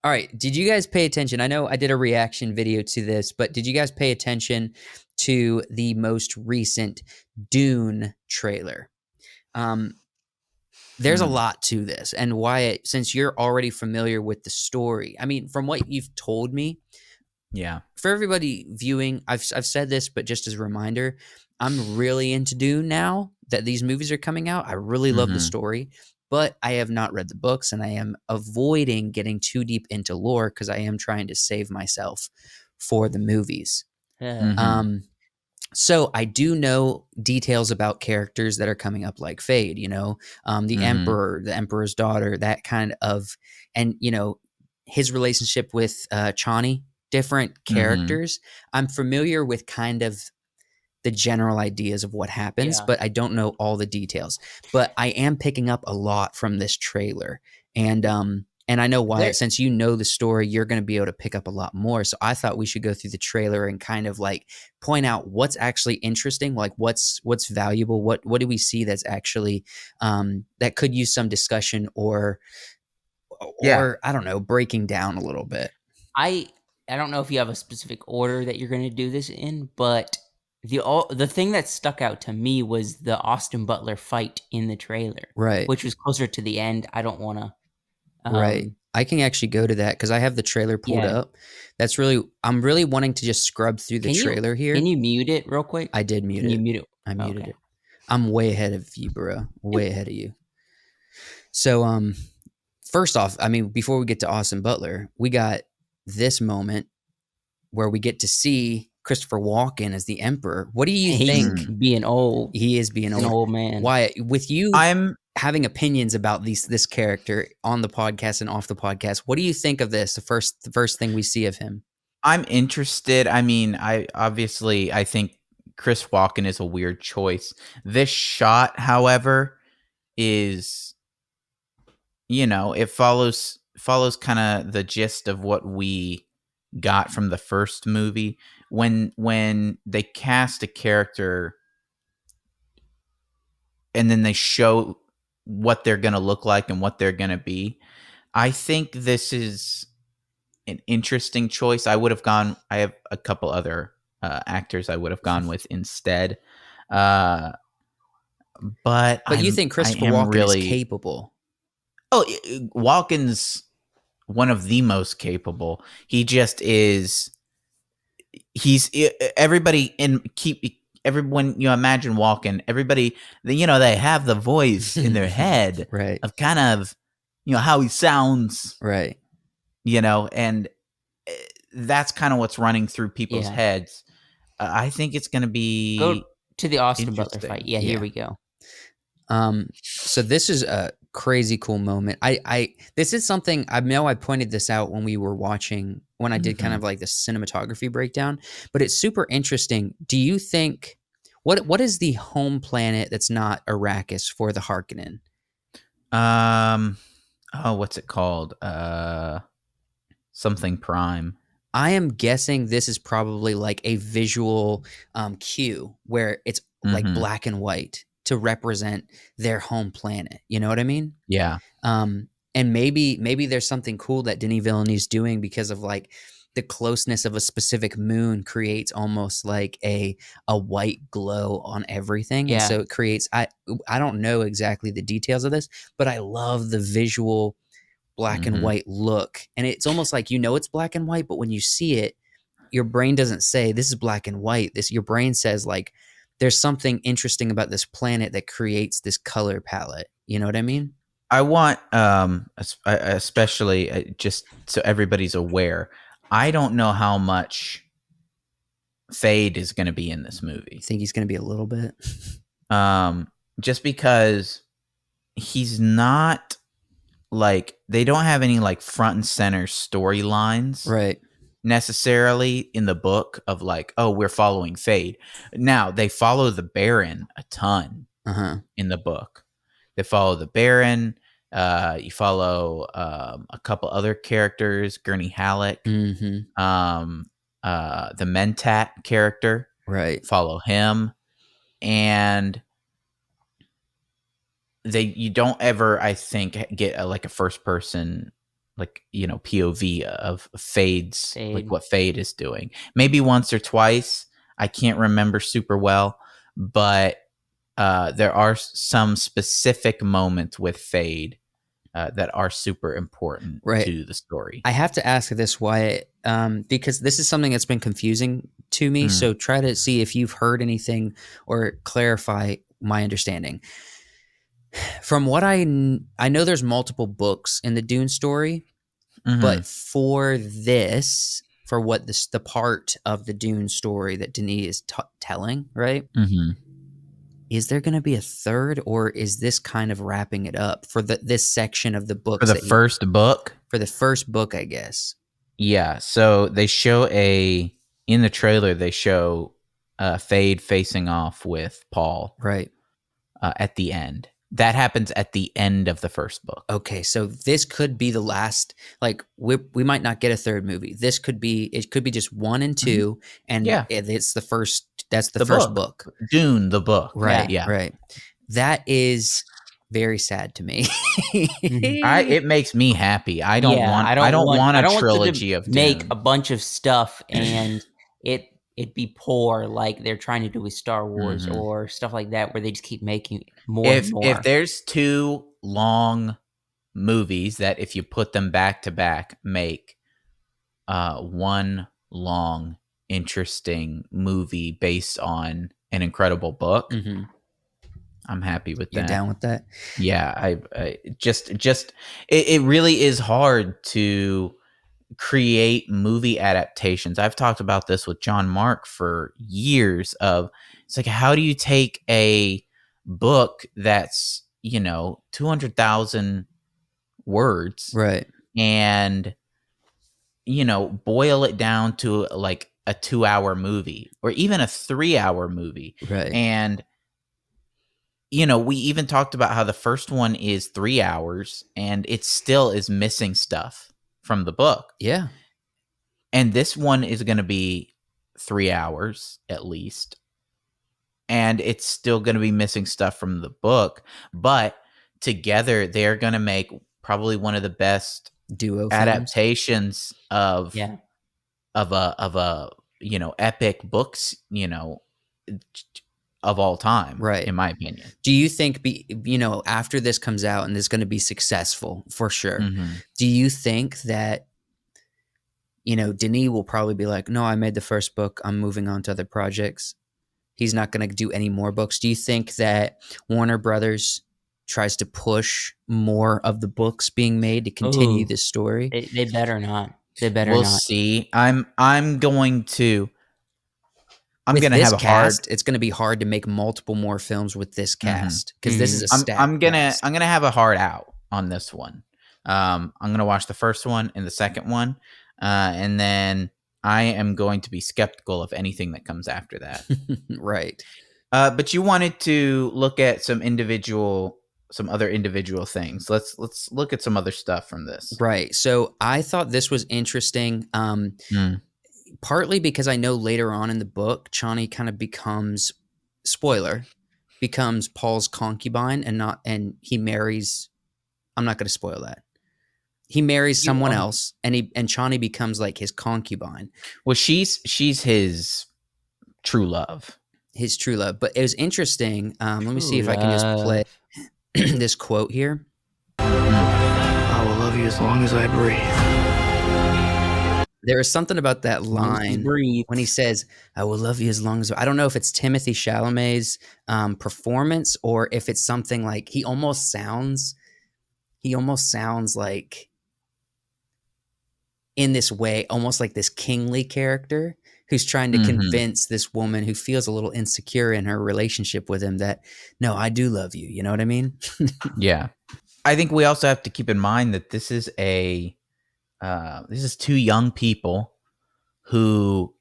All right. Did you guys pay attention? I know I did a reaction video to this, but did you guys pay attention to the most recent Dune trailer? Um, there's a lot to this, and Wyatt, since you're already familiar with the story, I mean, from what you've told me, Yeah. for everybody viewing, I've said this, but just as a reminder, I'm really into Dune now that these movies are coming out. I really love the Mm-hmm. story, but I have not read the books, and I am avoiding getting too deep into lore because I am trying to save myself for the movies. Mm-hmm. Um, so I do know details about characters that are coming up, like Fade. The Mm-hmm. Emperor, the Emperor's daughter, that kind of, and his relationship with Chani, different Mm-hmm. characters. I'm familiar with kind of the general ideas of what happens, Yeah. but I don't know all the details. But I am picking up a lot from this trailer, and I know Wyatt, since you know the story, you're going to be able to pick up a lot more. So I thought we should go through the trailer and kind of like point out what's actually interesting, like what's valuable, what do we see that's actually that could use some discussion Yeah. or I don't know, breaking down a little bit. I don't know if you have a specific order that you're going to do this in, but the thing that stuck out to me was the Austin Butler fight in the trailer, Right. which was closer to the end. I don't want to. Right. I can actually go to that because I have the trailer pulled Yeah. up. I'm really wanting to just scrub through the trailer here. Can you mute it real quick? I did mute Can it. you mute it? I muted Okay. it. I'm way ahead of you, bro. Way ahead of you. So, first off, I mean, before we get to Austin Butler, we got this moment where we get to see Christopher Walken as the Emperor. What do you think? Being old. He is being an old man. Why, with you I'm having opinions about this character on the podcast and off the podcast, what do you think of this? The first thing we see of him. I'm interested. I mean, I think Chris Walken is a weird choice. This shot, however, is it follows kind of the gist of what we got from the first movie when they cast a character and then they show what they're going to look like and what they're going to be. I think this is an interesting choice. I have a couple other actors I would have gone with instead. But you think Christopher Walken is capable? Oh, Walken's one of the most capable. He just is. He's everybody when you imagine Walken, everybody, they have the voice in their head right, of kind of, how he sounds, right, and that's kind of what's running through people's heads. I think it's going to be go to the Austin Butler fight. Yeah, here we go. So this is a crazy cool moment. This is something I know I pointed this out when we were watching, when I did kind of like the cinematography breakdown, but it's super interesting. Do you think what is the home planet that's not Arrakis for the Harkonnen? What's it called? Something Prime. I am guessing this is probably like a visual cue where it's like black and white to represent their home planet. You know what I mean? Yeah. And maybe there's something cool that Denis Villeneuve's doing because of like the closeness of a specific moon creates almost like a white glow on everything. Yeah. And so it creates, I don't know exactly the details of this, but I love the visual black and white look. And it's almost like, it's black and white, but when you see it, your brain doesn't say this is black and white. Your brain says like, there's something interesting about this planet that creates this color palette. You know what I mean? I want, especially just so everybody's aware, I don't know how much Fade is going to be in this movie. You think he's going to be a little bit? Just because he's not like, they don't have any like front and center storylines. Right. Necessarily in the book of like, oh, we're following Fade. Now they follow the Baron a ton in the book. They follow the Baron. You follow a couple other characters, Gurney Halleck, the Mentat character. Right. Follow him, and you don't ever, I think, get like a first person POV of Fade's, like Fade. what Fade is doing. Maybe once or twice. I can't remember super well, but there are some specific moments with Fade that are super important Right. to the story. I have to ask this, Wyatt, because this is something that's been confusing to me. So try to see if you've heard anything or clarify my understanding. From what I know, there's multiple books in the Dune story, but for this, for what the part of the Dune story that Denis is telling, right? Is there going to be a third, or is this kind of wrapping it up for this section of the books For the first book? For the first book, I guess. Yeah. So they show in the trailer, they show Fade facing off with Paul. Right. At the end. That happens at the end of the first book. Okay, so this could be the last. Like we might not get a third movie. It could be just 1 and 2, and it's the first. That's the first book. Dune, the book. Right. Yeah. Right. That is very sad to me. It makes me happy. I don't want a trilogy of Dune. Make a bunch of stuff and it be poor like they're trying to do with Star Wars or stuff like that, where they just keep making more and more. If there's 2 long movies that, if you put them back to back, make one long interesting movie based on an incredible book, I'm happy with that. You're down with that? Yeah, I just it really is hard to create movie adaptations. I've talked about this with John Mark for years. It's like, how do you take a book that's 200,000 words, right, and boil it down to like a 2-hour movie or even a 3-hour movie, right? And we even talked about how the first one is 3 hours and it still is missing stuff from the book. Yeah. And this one is going to be 3 hours at least. And it's still going to be missing stuff from the book. But together, they're going to make probably one of the best duo adaptations of a epic books, of all time, right? In my opinion. Do you think, after this comes out and is going to be successful for sure, do you think that, Denis will probably be like, no, I made the first book, I'm moving on to other projects. He's not going to do any more books. Do you think that Warner Brothers tries to push more of the books being made to continue this story? They better not. They better not. We'll not. See. I'm going to have a cast, it's going to be hard to make multiple more films with this cast because this is a stacked I'm gonna cast. have a hard out on this one. I'm gonna watch the first one and the second one, and then I am going to be skeptical of anything that comes after that. Right. But you wanted to look at some other individual things. Let's look at some other stuff from this. Right. So I thought this was interesting. Partly because I know later on in the book, Chani kind of becomes Paul's concubine and he marries. I'm not going to spoil that. He marries someone else, and Chani becomes like his concubine. Well, she's his true love. His true love. But it was interesting. Let me see if I can just play this quote here. I will love you as long as I breathe. There is something about that line when he says, I will love you as long as... I don't know if it's Timothée Chalamet's performance or if it's something like... He almost sounds like, in this way, almost like this kingly character who's trying to convince this woman who feels a little insecure in her relationship with him that, no, I do love you. You know what I mean? Yeah. I think we also have to keep in mind that this is 2 young people who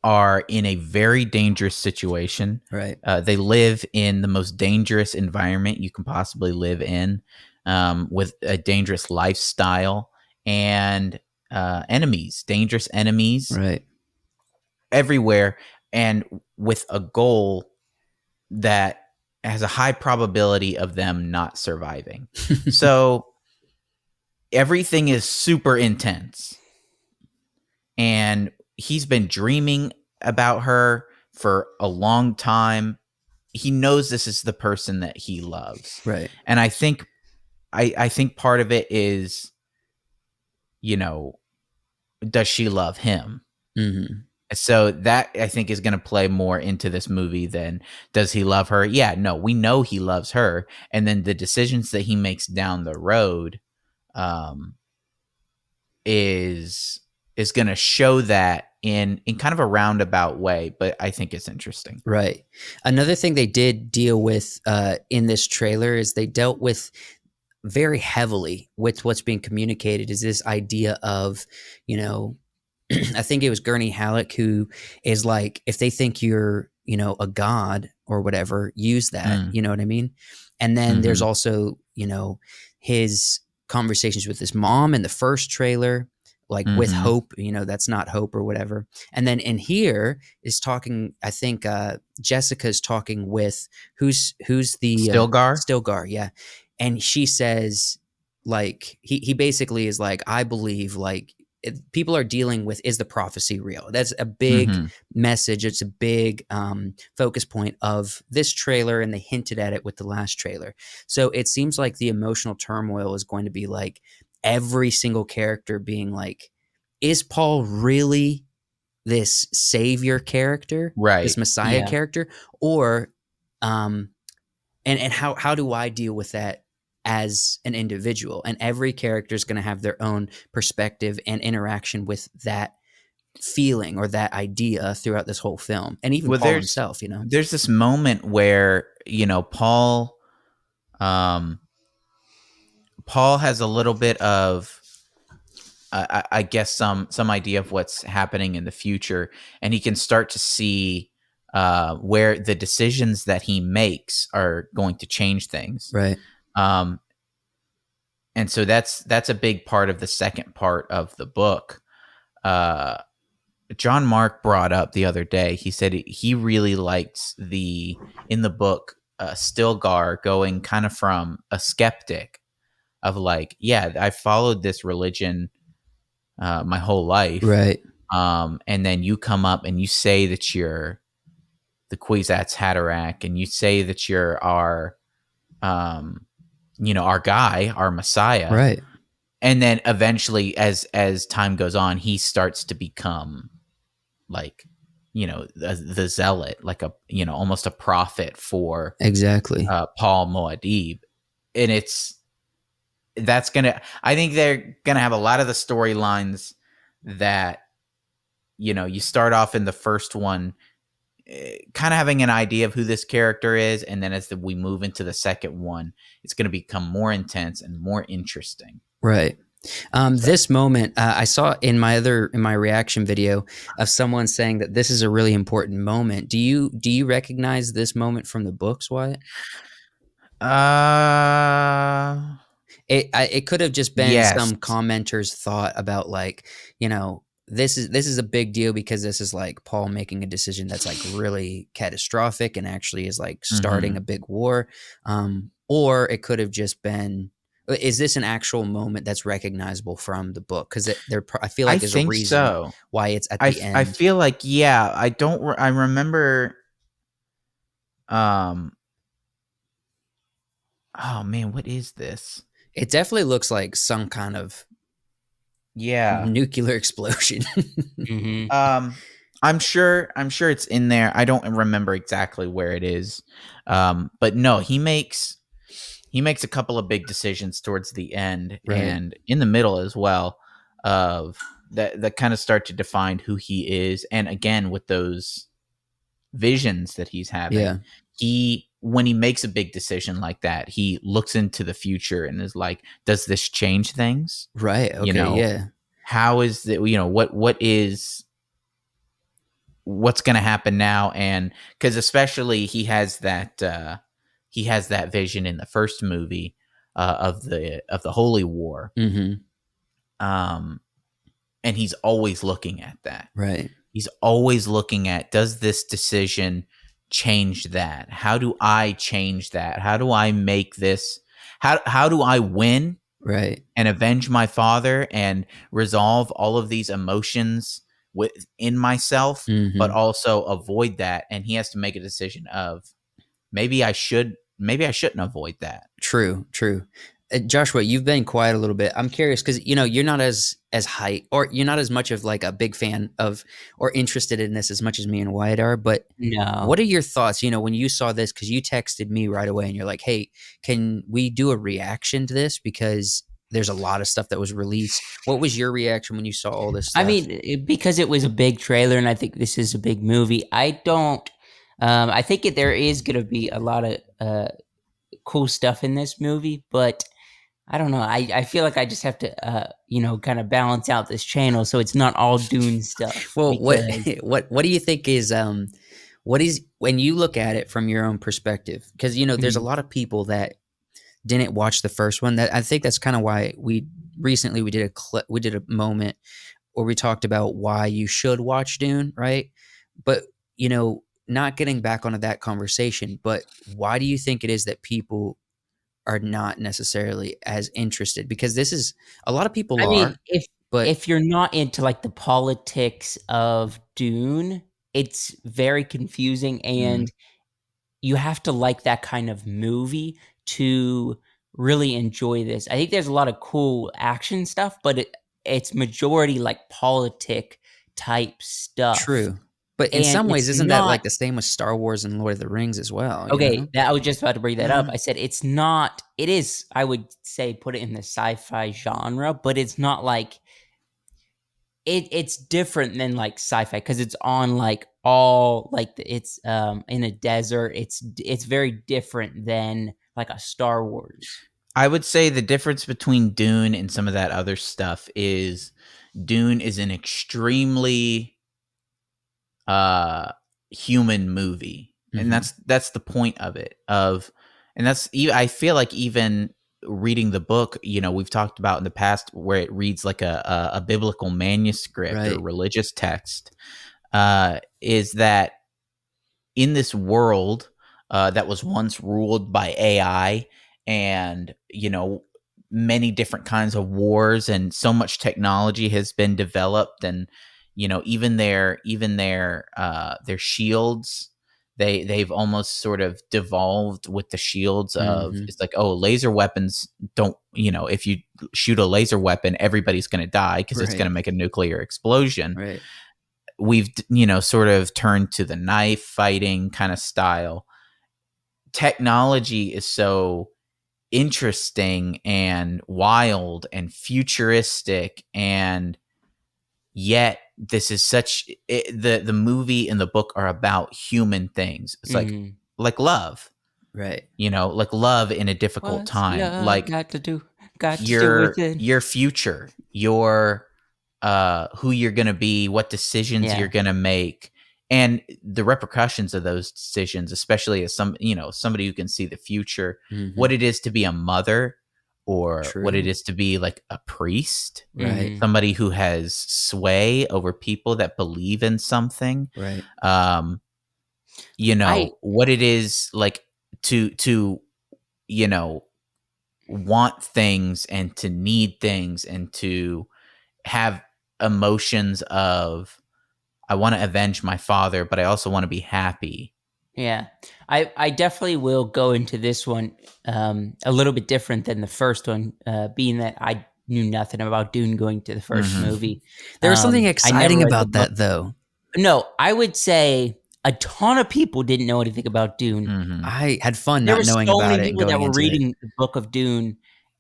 are in a very dangerous situation. Right. They live in the most dangerous environment you can possibly live in, with a dangerous lifestyle and dangerous enemies, right, everywhere, and with a goal that has a high probability of them not surviving. So everything is super intense. And he's been dreaming about her for a long time. He knows this is the person that he loves. Right. And I think part of it is, does she love him? Mm-hmm. So that I think is going to play more into this movie than does he love her? Yeah, no, we know he loves her. And then the decisions that he makes down the road is going to show that in kind of a roundabout way, but I think it's interesting. Right. Another thing they did deal with in this trailer is they dealt with very heavily with what's being communicated is this idea of, I think it was Gurney Halleck who is like, if they think you're, a god or whatever, use that, you know what I mean? And then there's also, his conversations with his mom in the first trailer, like with Hope, that's not Hope or whatever. And then in here is talking, I think Jessica's talking with who's the Stilgar? Stilgar, yeah. And she says, like, he basically is like, I believe, like, people are dealing with, is the prophecy real? That's a big message. It's a big focus point of this trailer, and they hinted at it with the last trailer. So it seems like the emotional turmoil is going to be like every single character being like, is Paul really this savior character, right? This Messiah character, or and how do I deal with that as an individual? And every character is going to have their own perspective and interaction with that feeling or that idea throughout this whole film, and even Paul himself. There's this moment where Paul has a little bit of I guess some idea of what's happening in the future, and he can start to see where the decisions that he makes are going to change things. Right. And so that's a big part of the second part of the book. John Mark brought up the other day, he said he really liked in the book, Stilgar going kind of from a skeptic of like, yeah, I followed this religion my whole life. Right. And then you come up and you say that you're the Kwisatz Haderach, and you say that you're our guy, our Messiah. Right. And then eventually as time goes on, he starts to become like, the zealot, like almost a prophet for exactly Paul Muad'Dib. And I think they're going to have a lot of the storylines that, you start off in the first one kind of having an idea of who this character is. And then as we move into the second one, it's going to become more intense and more interesting. Right. This moment I saw in my reaction video of someone saying that this is a really important moment. Do you recognize this moment from the books, Wyatt? It could have just been some commenter's thought about like, this is a big deal because this is like Paul making a decision that's like really catastrophic and actually is like starting a big war. Or it could have just been, is this an actual moment that's recognizable from the book? Because I feel like there's a reason why it's at the end. I feel like, I remember. Oh man, what is this? It definitely looks like some kind of nuclear explosion. I'm sure it's in there. I don't remember exactly where it is. But no, he makes a couple of big decisions towards the end, right, and in the middle as well, of that kind of start to define who he is. And again, with those visions that he's having, when he makes a big decision like that, he looks into the future and is like, does this change things? Right. Okay. How is that? What's going to happen now? And because especially he has that vision in the first movie of the Holy War. And he's always looking at that. Right. He's always looking at, does this decision change that? How do I change that? How do I make this? How do I win Right. and avenge my father and resolve all of these emotions within myself, but Mm-hmm. also avoid that. And he has to make a decision of maybe I shouldn't avoid that. True. Joshua, you've been quiet a little bit. I'm curious because you're not as high, or you're not as much of like a big fan of or interested in this as much as me and Wyatt are. But No. what are your thoughts? When you saw this, because you texted me right away and you're like, "Hey, can we do a reaction to this?" Because there's a lot of stuff that was released. What was your reaction when you saw all this I stuff? mean, because it was a big trailer, and I think this is a big movie. I don't. I think there is going to be a lot of cool stuff in this movie, but I don't know. I feel like I just have to, kind of balance out this channel so it's not all Dune stuff. Well, what Because what do you think is what is, when you look at it from your own perspective? Because there's a Mhm. lot of people that didn't watch the first one. That I think that's kind of why we recently we did a moment where we talked about why you should watch Dune, right? But not getting back onto that conversation, but why do you think it is that people are not necessarily as interested? Because this is, a lot of people I mean, are, but if you're not into like the politics of Dune, it's very confusing, mm, and you have to like that kind of movie to really enjoy this. I think there's a lot of cool action stuff, but it's majority like politic type stuff. true. But in And some ways, it's isn't that not like the same with Star Wars and Lord of the Rings as well? okay. That I was just about to bring that up. I said it's not. It is. I would say put it in the sci-fi genre, but it's not like it's different than like sci-fi because it's on like all like it's in a desert. It's very different than like a Star Wars. I would say the difference between Dune and some of that other stuff is Dune is an extremely human movie. And Mhm. that's the point of it. And I feel like even reading the book, we've talked about in the past where it reads like a biblical manuscript or Right. religious text, is that in this world that was once ruled by AI and, many different kinds of wars and so much technology has been developed and, their shields, they've almost sort of devolved with the shields of, Mhm. it's like, oh, laser weapons don't, if you shoot a laser weapon, everybody's going to die because it's going Right. to make a nuclear explosion. Right. We've sort of turned to the knife fighting kind of style. Technology is so interesting and wild and futuristic, and yet this is the movie and the book are about human things. It's Mm. like love, Right. like love in a difficult What's time, love like got to do? Got to do with it. your future, your who you're going to be, what decisions you're Yeah. going to make, and the repercussions of those decisions, especially as somebody who can see the future, what Mhm. it is to be a mother or what it True. is to be like a priest, Right. Mhm. somebody who has sway over people that believe in something. Right. um I what it is like to you know want things and to need things and to have emotions of, I want to avenge my father, but I also want to be happy. Yeah. I definitely will go into this one a little bit different than the first one, being that I knew nothing about Dune going to the first Mhm. movie. There was something I never exciting read the about book. that, though. No, I would say a ton of people didn't know anything about Dune. Mhm. I had fun There not were knowing so about many it and people that going were into it. reading the book of Dune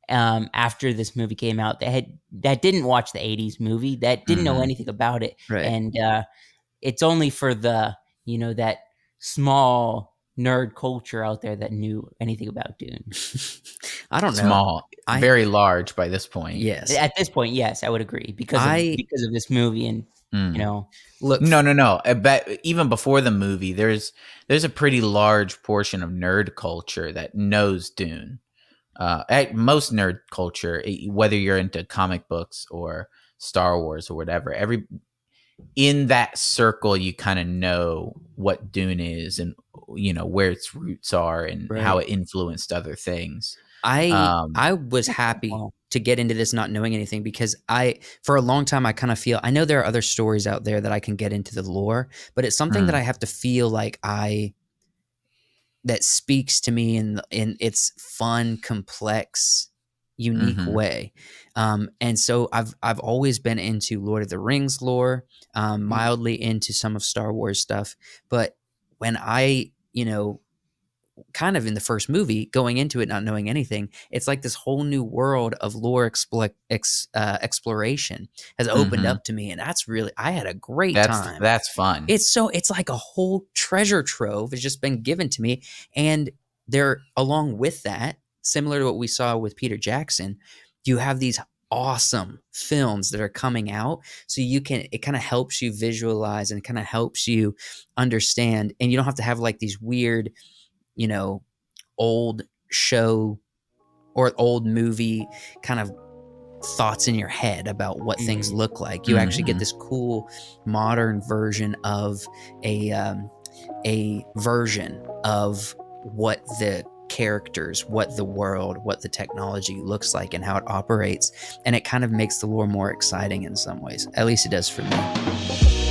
after this movie came out that didn't watch the 80s movie, that didn't know Mhm. anything about it. Right. And it's only for the, that small nerd culture out there that knew anything about Dune. I don't know. Small, I very large by this point. Yes. At this point, yes, I would agree I because of this movie and, you Mm. know, look. No. But even before the movie, there's a pretty large portion of nerd culture that knows Dune. Most nerd culture, whether you're into comic books or Star Wars or whatever, every in that circle, you kind of know what Dune is and where its roots are and how Right. it influenced other things. I Um, I was that's kinda happy. cool. to get into this not knowing anything, because for a long time I kind of feel, I know there are other stories out there that I can get into the lore, but it's something that I have to feel like that speaks to me in its fun, complex, unique way. And so I've always been into Lord of the Rings lore, mildly into some of Star Wars stuff. But when I, kind of in the first movie, going into it not knowing anything, it's like this whole new world of lore exploration has opened up to me, and I had a great time. That's fun. It's like a whole treasure trove has just been given to me, and there, along with that, similar to what we saw with Peter Jackson, you have these awesome films that are coming out, so it kind of helps you visualize and kind of helps you understand, and you don't have to have like these weird, old show or old movie kind of thoughts in your head about what things look like. You actually get this cool modern version of a version of what the characters, what the world, what the technology looks like and how it operates, and it kind of makes the lore more exciting in some ways. At least it does for me.